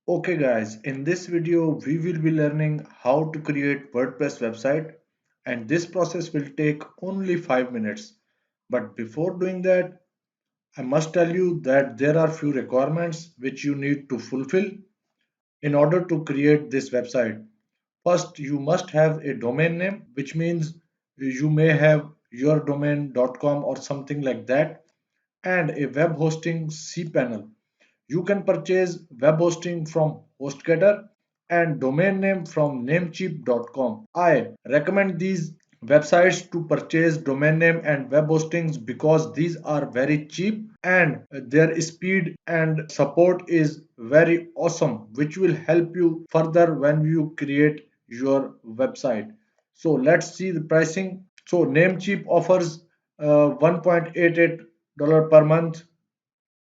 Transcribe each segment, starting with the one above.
Okay guys, in this video we will be learning how to create WordPress website, and this process will take only 5 minutes. But before doing that, I must tell you that there are few requirements which you need to fulfill in order to create this website. First, you must have a domain name, which means you may have yourdomain.com or something like that, and a web hosting cPanel. You can purchase web hosting from HostGator and domain name from namecheap.com. I recommend these websites to purchase domain name and web hostings because these are very cheap and their speed and support is very awesome, which will help you further when you create your website. So let's see the pricing. So Namecheap offers $1.88 per month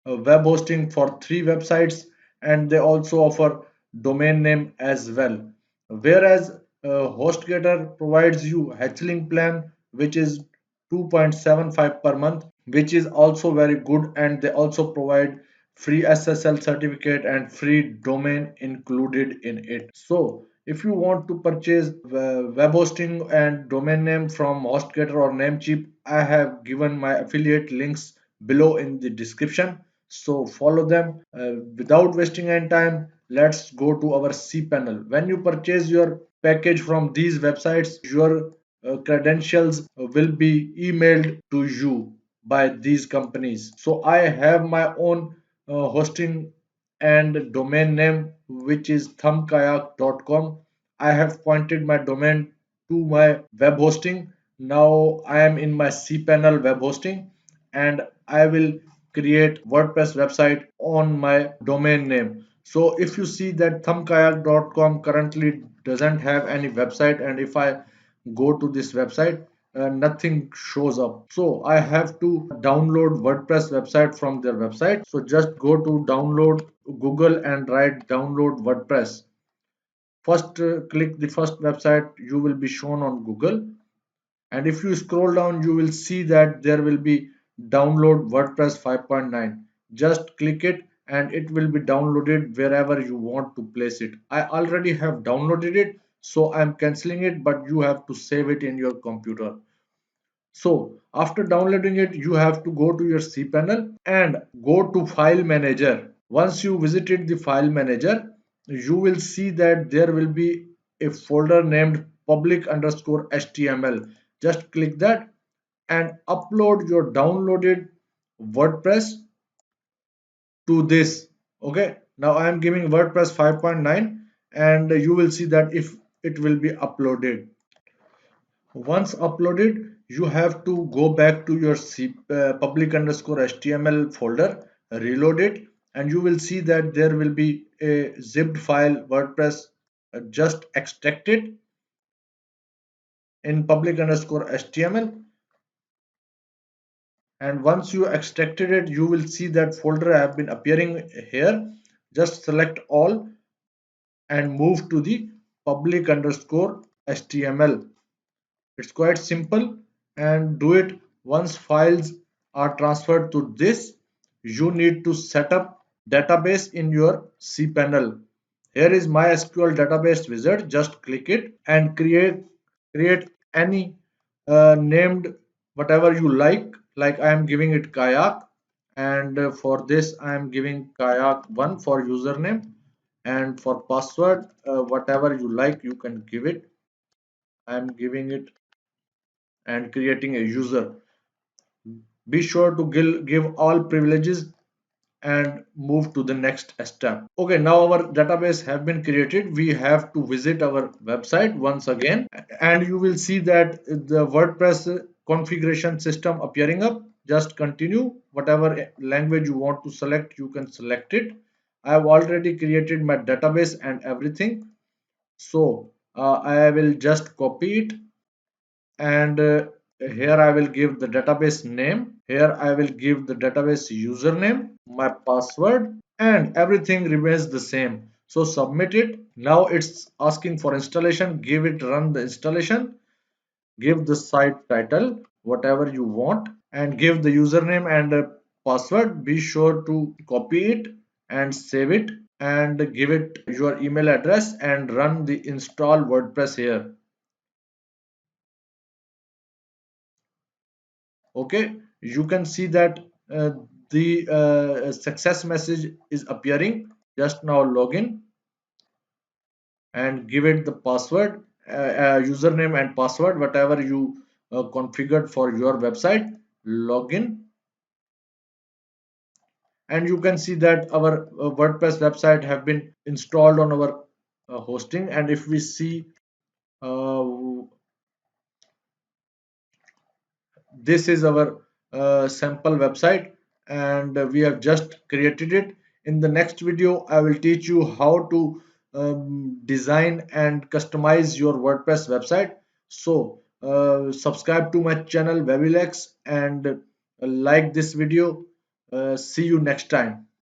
web hosting for 3 websites, and they also offer domain name as well, whereas HostGator provides you HLink plan, which is 2.75 per month, which is also very good, and they also provide free SSL certificate and free domain included in it. So if you want to purchase web hosting and domain name from HostGator or Namecheap, I have given my affiliate links below in the description, so follow them. Without wasting any time, let's go to our cPanel. When you purchase your package from these websites, your credentials will be emailed to you by these companies. So I have my own hosting and domain name, which is thumbkayak.com. I have pointed my domain to my web hosting. Now I am in my cPanel web hosting, and I will create WordPress website on my domain name. So if you see that thumbkayak.com currently doesn't have any website, and if I go to this website, nothing shows up. So I have to download WordPress website from their website. So just go to download Google and write download WordPress. First, click the first website you will be shown on Google, and if you scroll down you will see that there will be download WordPress 5.9. Just click it and it will be downloaded wherever you want to place it. I already have downloaded it, so I'm canceling it, but you have to save it in your computer. So after downloading it, you have to go to your cPanel and go to File Manager. Once you visited the File Manager, you will see that there will be a folder named public_html. Just click that and upload your downloaded WordPress to this. Okay, now I am giving WordPress 5.9, and you will see that if it will be uploaded. Once uploaded, you have to go back to your public_html folder, reload it, and you will see that there will be a zipped file WordPress. Just extract it in public_html, and once you extracted it, you will see that folder have been appearing here. Just select all and move to the public_html. It's quite simple, and do it once files are transferred to this. You need to set up database in your cPanel. Here is MySQL database wizard. Just click it and create any named whatever you like I am giving it kayak, and for this I am giving kayak1 for username, and for password whatever you like you can give it. I am giving it and creating a user. Be sure to give all privileges and move to the next step. Okay, now our database have been created. We have to visit our website once again, and you will see that the WordPress configuration system appearing up. Just continue. Whatever language you want to select, you can select it. I have already created my database and everything. So I will just copy it, and here I will give the database name. Here I will give the database username, my password, and everything remains the same. So submit it. Now it's asking for installation. Give it run the installation. Give the site title, whatever you want, and give the username and password. Be sure to copy it and save it. and give it your email address and run the install WordPress here. Okay, you can see that the success message is appearing. Just now login and give it the password, username and password, whatever you configured for your website. Login, and you can see that our WordPress website have been installed on our hosting. And if we see, uh, this is our sample website, and we have just created it. In the next video I will teach you how to design and customize your WordPress website. So subscribe to my channel Webilex and like this video. See you next time.